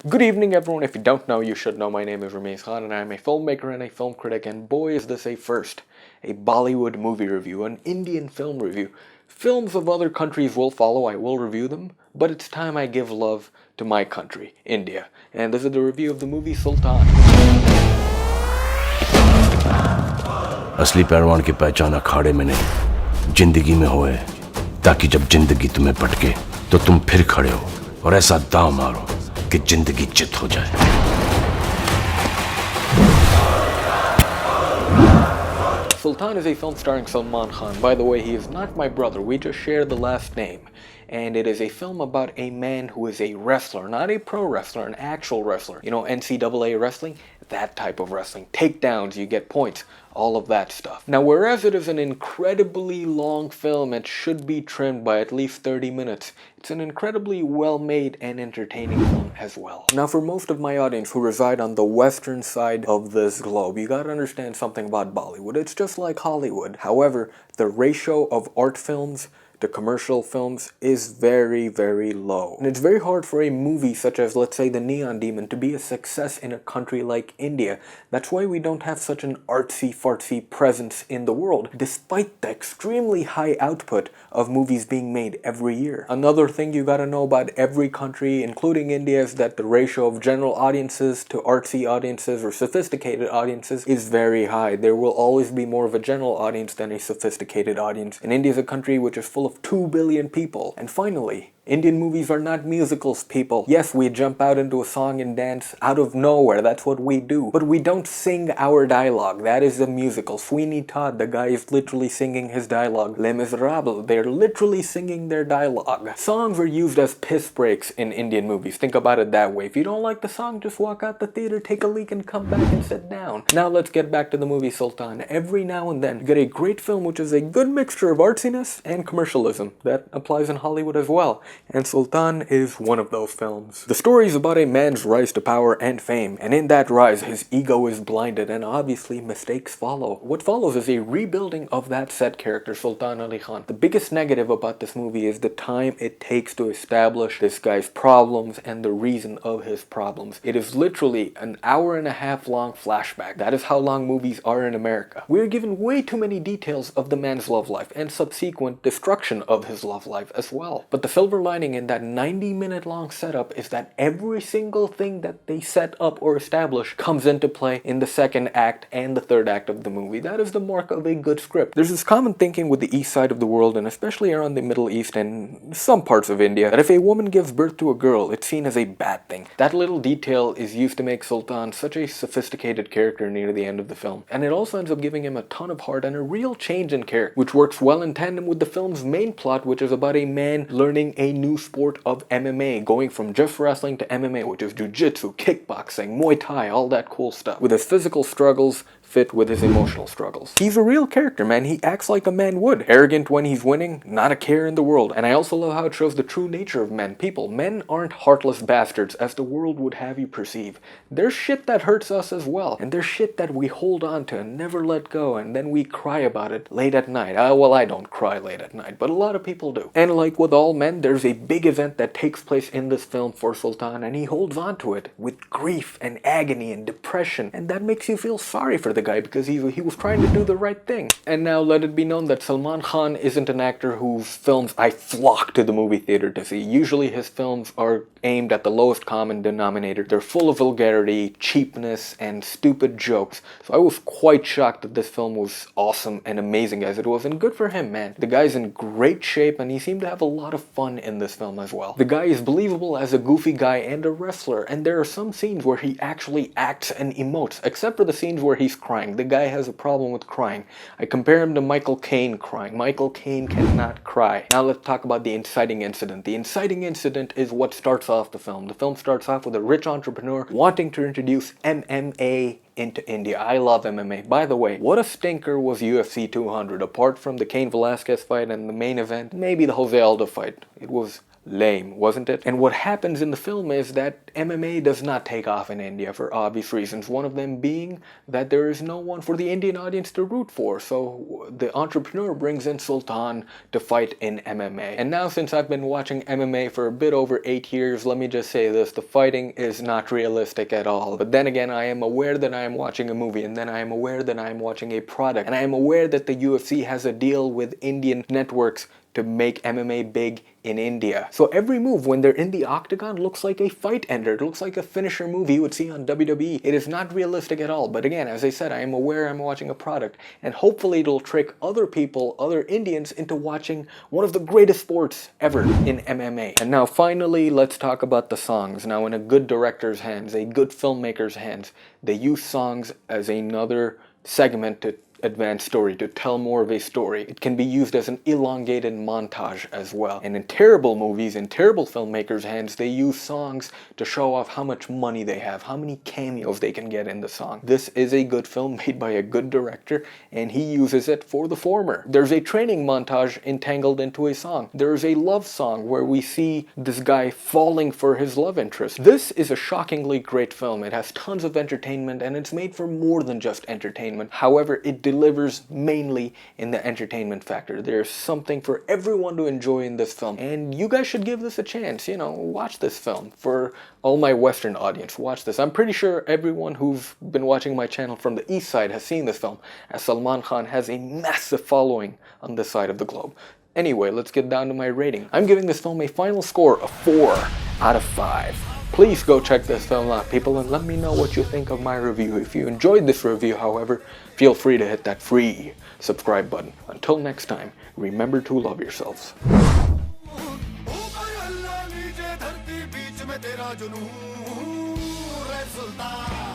Good evening, everyone. If you don't know, you should know. My name is Rameez and I am a filmmaker and a film critic, and boy is this a first. A Bollywood movie review, an Indian film review. Films of other countries will follow, I will review them, but it's time I give love to my country, India. And this is the review of the movie Sultan. असली पहलवान की पहचान अखाड़े में नहीं, जिंदगी में होए, ताकि जब जिंदगी तुम्हें पटके तो तुम फिर खड़े हो और ऐसा दांव मारो कि जिंदगी चित हो जाए। Sultan is a film starring Salman Khan. By the way, he is not my brother. We just share the last name. And it is a film about a man who is a wrestler, not a pro wrestler, an actual wrestler. You know, NCAA wrestling? That type of wrestling. Takedowns, you get points, all of that stuff. Now, whereas it is an incredibly long film, it should be trimmed by at least 30 minutes. It's an incredibly well-made and entertaining film as well. Now, for most of my audience who reside on the western side of this globe, you gotta understand something about Bollywood. It's just like Hollywood. However, the ratio of art films to commercial films is very, very low. And it's very hard for a movie such as, let's say, The Neon Demon to be a success in a country like India. That's why we don't have such an artsy-fartsy presence in the world, despite the extremely high output of movies being made every year. Another thing you gotta know about every country, including India, is that the ratio of general audiences to artsy audiences or sophisticated audiences is very high. There will always be more of a general audience than a sophisticated audience. And India is a country which is full of 2 billion people. And finally, Indian movies are not musicals, people. Yes, we jump out into a song and dance out of nowhere, that's what we do. But we don't sing our dialogue, that is a musical. Sweeney Todd, the guy is literally singing his dialogue. Les Miserables, they're literally singing their dialogue. Songs are used as piss breaks in Indian movies, think about it that way. If you don't like the song, just walk out the theater, take a leak and come back and sit down. Now let's get back to the movie Sultan. Every now and then, you get a great film which is a good mixture of artsiness and commercialism. That applies in Hollywood as well. And Sultan is one of those films. The story is about a man's rise to power and fame, and in that rise his ego is blinded and obviously mistakes follow. What follows is a rebuilding of that set character, Sultan Ali Khan. The biggest negative about this movie is the time it takes to establish this guy's problems and the reason of his problems. It is literally an hour-and-a-half long flashback. That is how long movies are in America. We're given way too many details of the man's love life and subsequent destruction of his love life as well. But the silver lining in that 90-minute long setup is that every single thing that they set up or establish comes into play in the second act and the third act of the movie. That is the mark of a good script. There's this common thinking with the east side of the world, and especially around the Middle East and some parts of India, that if a woman gives birth to a girl, it's seen as a bad thing. That little detail is used to make Sultan such a sophisticated character near the end of the film. And it also ends up giving him a ton of heart and a real change in character, which works well in tandem with the film's main plot, which is about a man learning a new sport of MMA, going from just wrestling to MMA, which is jiu-jitsu, kickboxing, Muay Thai, all that cool stuff, with his physical struggles fit with his emotional struggles. He's a real character, man. He acts like a man would. Arrogant when he's winning, not a care in the world. And I also love how it shows the true nature of men. People, men aren't heartless bastards as the world would have you perceive. There's shit that hurts us as well. And there's shit that we hold on to and never let go, and then we cry about it late at night. Well, I don't cry late at night, but a lot of people do. And like with all men, there's a big event that takes place in this film for Sultan, and he holds on to it with grief and agony and depression. And that makes you feel sorry for the guy because he was trying to do the right thing. And now let it be known that Salman Khan isn't an actor whose films I flock to the movie theater to see. Usually his films are aimed at the lowest common denominator. They're full of vulgarity, cheapness, and stupid jokes. So I was quite shocked that this film was awesome and amazing as it was, and good for him, man. The guy's in great shape and he seemed to have a lot of fun in this film as well. The guy is believable as a goofy guy and a wrestler, and there are some scenes where he actually acts and emotes, except for the scenes where he's crying. The guy has a problem with crying. I compare him to Michael Caine crying. Michael Caine cannot cry. Now let's talk about the inciting incident. The inciting incident is what starts off the film. The film starts off with a rich entrepreneur wanting to introduce MMA into India. I love MMA. By the way, what a stinker was UFC 200. Apart from the Cain Velasquez fight and the main event, maybe the Jose Aldo fight. It was lame, wasn't it? And what happens in the film is that MMA does not take off in India for obvious reasons. One of them being that there is no one for the Indian audience to root for. So the entrepreneur brings in Sultan to fight in MMA. And now, since I've been watching MMA for a bit over 8 years, let me just say this: the fighting is not realistic at all. But then again, I am aware that I am watching a movie, and then I am aware that I am watching a product, and I am aware that the UFC has a deal with Indian networks to make MMA big in India. So every move when they're in the octagon looks like a fight ender. It looks like a finisher move you would see on WWE. It is not realistic at all. But again, as I said, I am aware I'm watching a product, and hopefully it'll trick other people, other Indians, into watching one of the greatest sports ever in MMA. And now finally, let's talk about the songs. Now, in a good director's hands, a good filmmaker's hands, they use songs as another segment to advanced story, to tell more of a story. It can be used as an elongated montage as well. And in terrible movies, in terrible filmmakers' hands, they use songs to show off how much money they have, how many cameos they can get in the song. This is a good film made by a good director, and he uses it for the former. There's a training montage entangled into a song. There's a love song where we see this guy falling for his love interest. This is a shockingly great film. It has tons of entertainment, and it's made for more than just entertainment. However, it delivers mainly in the entertainment factor. There's something for everyone to enjoy in this film, and you guys should give this a chance. You know, watch this film. For all my Western audience, watch this. I'm pretty sure everyone who's been watching my channel from the East side has seen this film, as Salman Khan has a massive following on this side of the globe. Anyway, let's get down to my rating. I'm giving this film a final score of 4 out of 5. Please go check this film out, people, and let me know what you think of my review. If you enjoyed this review, however, feel free to hit that free subscribe button. Until next time, remember to love yourselves. Sultan